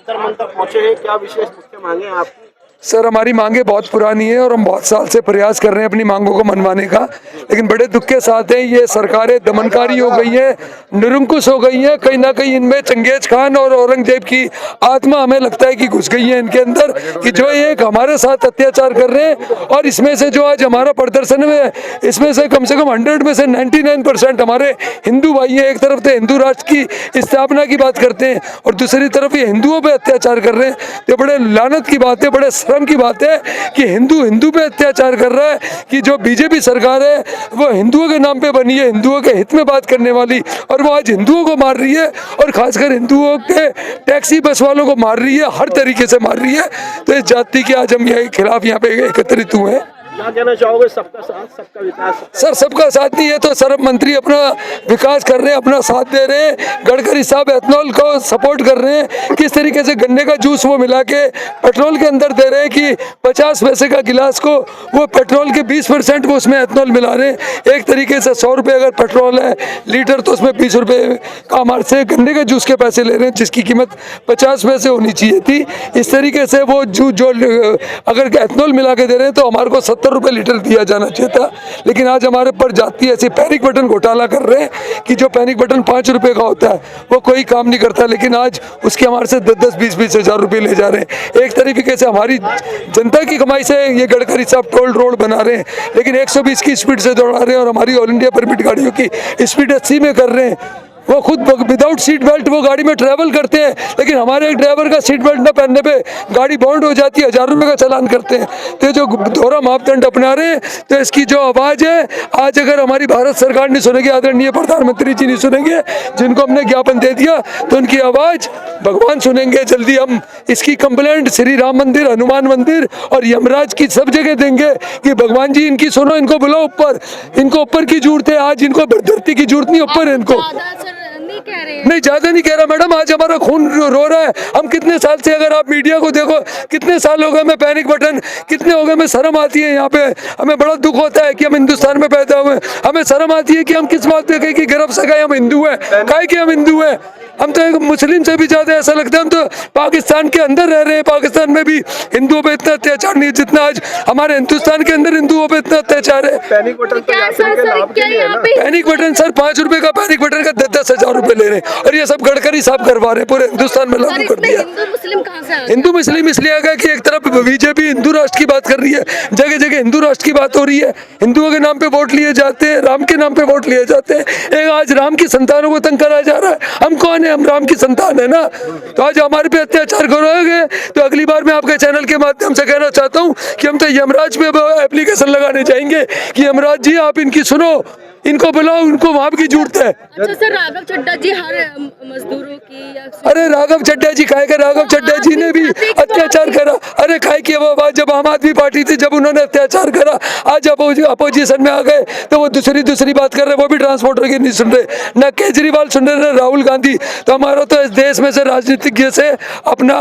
जंतर मंतर पहुंचे हैं, क्या विशेष मुख्य मांगे हैं आपकी? सर हमारी मांगे बहुत पुरानी है और हम बहुत साल से प्रयास कर रहे हैं अपनी मांगों को मनवाने का, लेकिन बड़े दुख के साथ है ये सरकारें दमनकारी हो गई हैं, निरंकुश हो गई हैं। कहीं ना कहीं इनमें चंगेज खान और औरंगजेब की आत्मा हमें लगता है कि घुस गई है इनके अंदर, कि जो एक हमारे साथ अत्याचार कर रहे हैं। और इसमें से जो आज हमारा प्रदर्शन में है, इसमें से कम 100 में से 99% हमारे हिंदू भाई हैं। एक तरफ तो हिंदू राष्ट्र की स्थापना की बात करते हैं और दूसरी तरफ ये हिंदुओं पे अत्याचार कर रहे हैं। तो बड़े लानत की बात है, बड़े शर्म की बात है कि हिंदू पे अत्याचार कर रहा है, कि जो बीजेपी सरकार है वो हिंदुओं के नाम पे बनी है, हिंदुओं के हित में बात करने वाली, और वो आज हिंदुओं को मार रही है और खासकर हिंदुओं के टैक्सी बस वालों को मार रही है, हर तरीके से मार रही है। तो इस जाति के आज हम ये खिलाफ यहाँ पे एकत्रित हुए हैं। क्या कहना चाहोगे? सबका साथ सबका विकास। सर सबका साथ नहीं है तो सर मंत्री अपना विकास कर रहे हैं, अपना साथ दे रहे हैं। गडकरी साहब एथनॉल को सपोर्ट कर रहे हैं, किस तरीके से गन्ने का जूस वो मिला के पेट्रोल के अंदर दे रहे हैं कि 50 पैसे का गिलास को वो पेट्रोल के 20% वो उसमें एथनॉल मिला रहे हैं। एक तरीके से 100 रुपये अगर पेट्रोल है लीटर तो उसमें 20 रुपये का हमारे से गन्ने के जूस के पैसे ले रहे हैं, जिसकी कीमत 50 पैसे होनी चाहिए थी। इस तरीके से वो जो अगर एथनॉल मिला के दे रहे हैं तो हमारे को 70 रुपये लीटर दिया जाना चाहिए था। लेकिन आज हमारे पर जाती ऐसी पैनिक बटन घोटाला कर रहे हैं कि जो पैनिक बटन 5 रुपये का होता है वो कोई काम नहीं करता, लेकिन आज उसके हमारे से 10-10, 20-20 हज़ार रुपये ले जा रहे हैं। एक तरीके से हमारी जनता की कमाई से ये गडकरी साहब टोल रोड बना रहे हैं, लेकिन 120 की स्पीड से दौड़ा रहे हैं और हमारी ऑल इंडिया परमिट गाड़ियों की स्पीड 80 में कर रहे हैं। वो खुद विदाउट सीट बेल्ट वो गाड़ी में ट्रैवल करते हैं, लेकिन हमारे एक ड्राइवर का सीट बेल्ट न पहनने पे गाड़ी बाउंड हो जाती है, 1000 रुपये का चालान करते हैं। तो जो दोहरा मापदंड अपना रहे हैं, तो इसकी जो आवाज़ है आज अगर हमारी भारत सरकार नहीं सुनेगी, आदरणीय प्रधानमंत्री जी नहीं सुनेंगे, जिनको हमने ज्ञापन दे दिया, तो उनकी आवाज़ भगवान सुनेंगे। जल्दी हम इसकी कंप्लेंट श्री राम मंदिर, हनुमान मंदिर और यमराज की सब जगह देंगे कि भगवान जी इनकी सुनो, इनको बुलाओ ऊपर, इनको ऊपर की जरूरत है। आज इनको धरती की जरूरत नहीं, ऊपर है इनको। नहीं ज्यादा नहीं कह रहा मैडम, आज हमारा खून रो रहा है। हम कितने साल से, अगर आप मीडिया को देखो, कितने साल हो गए हमें पैनिक बटन, कितने हो गए हमें शर्म आती है। यहाँ पे हमें बड़ा दुख होता है कि हम हिंदुस्तान में पैदा हुए, हमें शर्म आती है कि हम किस बात पे कहें कि गर्व से कहें हम हिंदू हैं, काहे कि हम हिंदू हैं। हम तो एक मुस्लिम से भी ज्यादा ऐसा लगता है हम तो पाकिस्तान के अंदर रह रहे हैं। पाकिस्तान में भी हिंदुओं पे इतना अत्याचार नहीं जितना आज हमारे हिंदुस्तान के अंदर हिंदुओं पे इतना अत्याचार है। पैनिक बटन तो यात्रियों के लाभ के लिए है ना? पैनिक बटन सर 5 रुपए का पैनिक बटन का 10-10 हज़ार रुपए ले रहे हैं, और ये सब गडकरी साहब करवा रहे हैं, पूरे हिंदुस्तान में लागू कर दिया। हिंदू मुस्लिम इसलिए आ गया कि एक तरफ बीजेपी हिंदू राष्ट्र की बात कर रही है, जगह जगह हिंदू राष्ट्र की बात हो रही है, हिंदुओं के नाम पे वोट लिए जाते हैं, राम के नाम पे वोट लिए जाते हैं। एक आज राम की संतानों को तंग कराया जा रहा है। हम कौन है? हम राम की संतान है ना। तो आज हमारे पे अत्याचार करोगे तो अगली बार मैं आपके चैनल के माध्यम से कहना चाहता हूँ कि हम तो यमराज पे एप्लीकेशन लगाने जाएंगे कि यमराज जी आप इनकी सुनो, इनको बुलाओ, इनको वहाँ की जरूरत है। अच्छा सर, राघव चड्ढा जी हर मजदूरों की अरे राघव चड्ढा जी काहे का? राघव चड्ढा जी ने भी अत्याचार करा। अरे काहे की वो बात, जब आम आदमी पार्टी थी, जब उन्होंने अत्याचार करा, आज अपोजिशन में आ गए तो वो दूसरी बात कर रहे, वो भी ट्रांसपोर्टर की नहीं सुन रहे, न केजरीवाल सुन रहे, न राहुल गांधी। तो हमारा तो इस देश में से राजनीतिज्ञ से अपना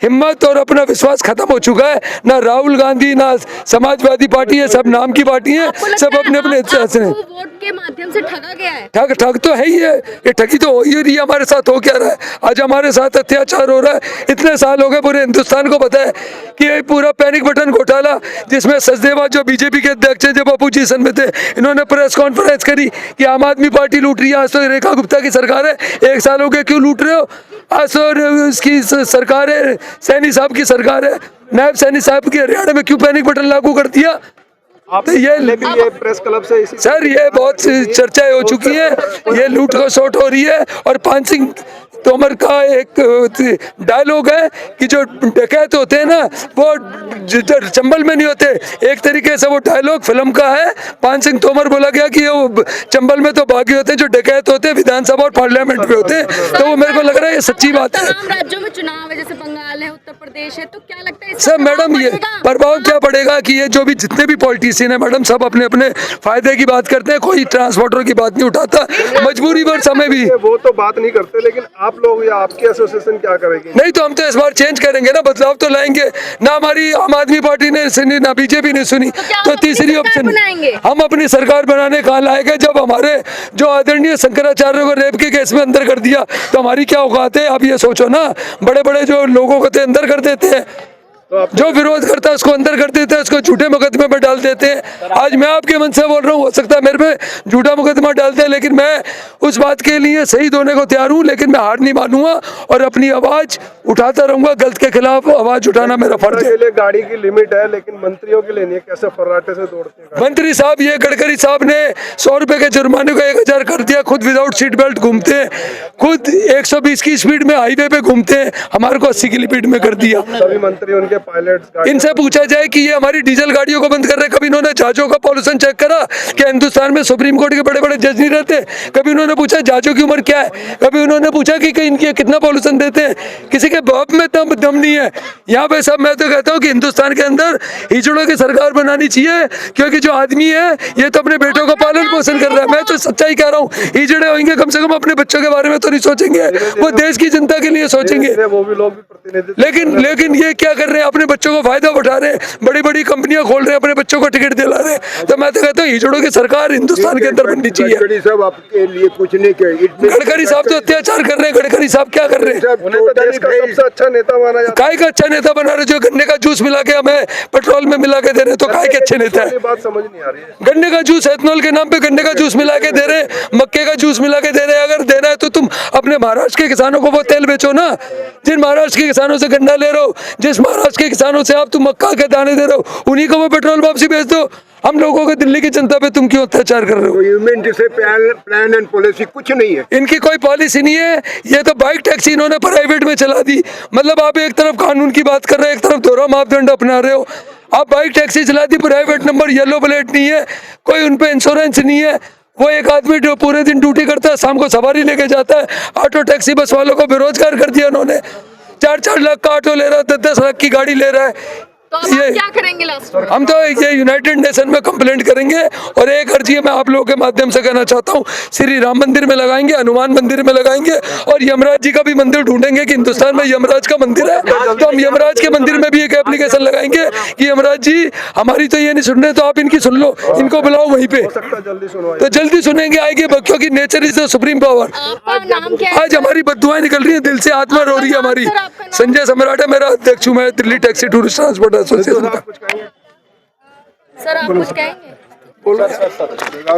हिम्मत और अपना विश्वास खत्म हो चुका है। ना राहुल गांधी, ना समाजवादी पार्टी है, सब नाम की पार्टी है, सब अपने अपने से वोट के माध्यम से ठगा गया है। ठग तो है ही है, ये ठगी तो हो ही रही है। हमारे साथ हो क्या रहा है? आज हमारे साथ अत्याचार हो रहा है। इतने साल हो गए, पूरे हिंदुस्तान को पता है कि ये पूरा पैनिक बटन घोटाला, जिसमें सचदेवा जो बीजेपी के अध्यक्ष है, जब अपोजिशन में थे, इन्होंने प्रेस कॉन्फ्रेंस करी कि आम आदमी पार्टी लूट रही है। आज तो रेखा गुप्ता की सरकार है, 1 साल हो गए, क्यों लूट रहे हो? आज तो इसकी सरकार है, सैनी साहब की सरकार है, नायब सैनी साहब की, हरियाणा में क्यों पैनिक बटन लागू कर दिया? तो ये प्रेस क्लब से सर ये बहुत चर्चाएं हो चुकी है, ये लूट को शॉट हो रही है। और पान सिंह तोमर का एक डायलॉग है कि जो डकैत होते हैं ना वो चंबल में नहीं होते। एक तरीके से वो डायलॉग फिल्म का है। पान सिंह तोमर बोला गया कि वो चंबल में तो बागी होते हैं, जो डकैत होते हैं विधानसभा और पार्लियामेंट में होते हैं। तो वो मेरे को लग रहा है ये सच्ची बात है। तमाम राज्यों में चुनाव है, जैसे बंगाल है, उत्तर प्रदेश है, तो क्या लगता है सर मैडम ये प्रभाव क्या पड़ेगा कि ये जो भी जितने भी पॉलिटिशियन है मैडम, सब अपने अपने फायदे की बात करते हैं, कोई ट्रांसपोर्टर की बात नहीं उठाता। मजबूरी पर समय भी वो तो बात नहीं करते, लेकिन आप लोग या आपकी एसोसिएशन क्या करेगी? नहीं तो हम तो इस बार चेंज करेंगे ना, बदलाव तो लाएंगे ना। हमारी आम आदमी पार्टी ने सुनी, ना बीजेपी ने सुनी, तो तीसरी ऑप्शन हम अपनी सरकार बनाने कहाँ लाएंगे जब हमारे जो आदरणीय शंकराचार्य को रेप के केस में अंदर कर दिया, तो हमारी क्या औकात है? आप ये सोचो ना, बड़े बड़े जो लोगों को अंदर कर देते हैं, तो आप जो विरोध करता है उसको अंदर कर देते हैं, उसको झूठे मुकदमे पर डाल देते हैं। आज मैं आपके मन से बोल रहा हूँ, हो सकता है मेरे पे झूठा मुकदमा डालते हैं, लेकिन मैं उस बात के लिए शहीद होने को तैयार हूँ, लेकिन मैं हार नहीं मानूंगा और अपनी आवाज उठाता रहूंगा। गलत के खिलाफ आवाज उठाना मेरा फर्ज है। के लिए गाड़ी की लिमिट है, लेकिन मंत्रियों के लिए नहीं है। कैसे फर्राटे से दौड़ते हैं? मंत्री साहब, ये गडकरी साहब ने 100 रुपए के जुर्माने को 1000 कर दिया, खुद विदाउट सीट बेल्ट घूमते हैं, खुद 120 की स्पीड में हाईवे पे घूमते हैं, हमारे को 80 की स्पीड में कर दिया। सभी मंत्री उनके पायलट इनसे पूछा जाए कि ये हमारी डीजल गाड़ियों को बंद कर रहे हैं, कभी इन्होंने जहाजों का पॉल्यूशन चेक करा? क्या हिंदुस्तान में सुप्रीम कोर्ट के बड़े बड़े जज नहीं रहते? कभी उन्होंने पूछा जहाजों की उम्र क्या है? कभी उन्होंने पूछा कि इनकी कितना पॉल्यूशन देते हैं? किसी के बाप में दम नहीं है यहाँ पे। सब मैं तो कहता हूँ कि हिंदुस्तान के अंदर हिजड़ों की सरकार बनानी चाहिए, क्योंकि जो आदमी है ये तो अपने बेटों का पालन पोषण कर रहा है। मैं तो सच्चाई कह रहा हूँ, हिजड़े होंगे कम से कम अपने बच्चों के बारे में तो नहीं सोचेंगे, वो देश की जनता के लिए सोचेंगे। वो भी लोग भी प्रतिनिधित्व लेकिन ये क्या कर रहे हैं? अपने बच्चों को फायदा उठा रहे हैं, बड़ी बड़ी कंपनियां खोल रहे हैं, अपने बच्चों को टिकट दिला रहे हैं। तो मैं तो कहता हूँ हिजड़ों की सरकार हिंदुस्तान के अंदर बननी चाहिए। गडकरी साहब आपके लिए कुछ नहीं कहे। गडकरी साहब तो अत्याचार कर रहे हैं। गडकरी साहब क्या कर रहे हैं? उन्हें तो देश का सबसे अच्छा नेता माना जाता काय का अच्छा नेता बना रहे, जो गन्ने का जूस मिला के हमें पेट्रोल में मिला के दे रहे, तो काय के अच्छे नेता है? है। बात समझ नहीं आ रही है। गन्ने का जूस, एथनॉल के नाम पे गन्ने का जूस मिला के दे रहे, मक्के का जूस मिला के दे रहे। अगर देना है तो तुम अपने महाराष्ट्र के किसानों को वो तेल बेचो ना, जिन महाराष्ट्र के किसानों से गन्ना ले रहे हो, जिस महाराष्ट्र के किसानों से आप तुम मक्का के दाने दे रहे हो, उन्हीं को वो पेट्रोल वापसी बेच दो। हम लोगों को, दिल्ली की जनता पे तुम क्यों अत्याचार कर रहे हो? गवर्नमेंट से प्लान एंड पॉलिसी कुछ नहीं है। इनकी कोई पॉलिसी नहीं है। ये तो बाइक टैक्सी इन्होंने प्राइवेट में चला दी। मतलब आप एक तरफ कानून की बात कर रहे हो, एक तरफ दोहरा मापदंड अपना रहे हो। आप बाइक टैक्सी चला दी, प्राइवेट नंबर, येलो प्लेट नहीं है, कोई उन पे इंश्योरेंस नहीं है। वो एक आदमी जो पूरे दिन ड्यूटी करता है, शाम को सवारी लेके जाता है। ऑटो टैक्सी बस वालों को बेरोजगार कर दिया उन्होंने। 4-4 लाख का ऑटो ले रहा है, 10-10 लाख की गाड़ी ले रहा है। तो अब आप क्या करेंगे लास्ट में? हम तो ये यूनाइटेड नेशन में कंप्लेंट करेंगे। और एक अर्जी मैं आप लोगों के माध्यम से कहना चाहता हूँ, श्री राम मंदिर में लगाएंगे, हनुमान मंदिर में लगाएंगे, और यमराज जी का भी मंदिर ढूंढेंगे कि हिंदुस्तान में यमराज का मंदिर है, तो हम यमराज के मंदिर में भी एक एप्लीकेशन लगाएंगे कि यमराज जी हमारी तो ये नहीं सुन रहे, तो आप इनकी सुन लो, इनको बुलाओ वहीं पे। जल्दी सुनवाई। तो जल्दी सुनेंगे, आएंगे, क्योंकि nature is the supreme power. आपका नाम क्या है? आज हमारी बददुआएं निकल रही है, दिल से आत्मा रो रही है हमारी। संजय सम्राट है मेरा अध्यक्ष हूँ, मैं Delhi taxi tourist transport association का। सर आप कुछ कहेंगे?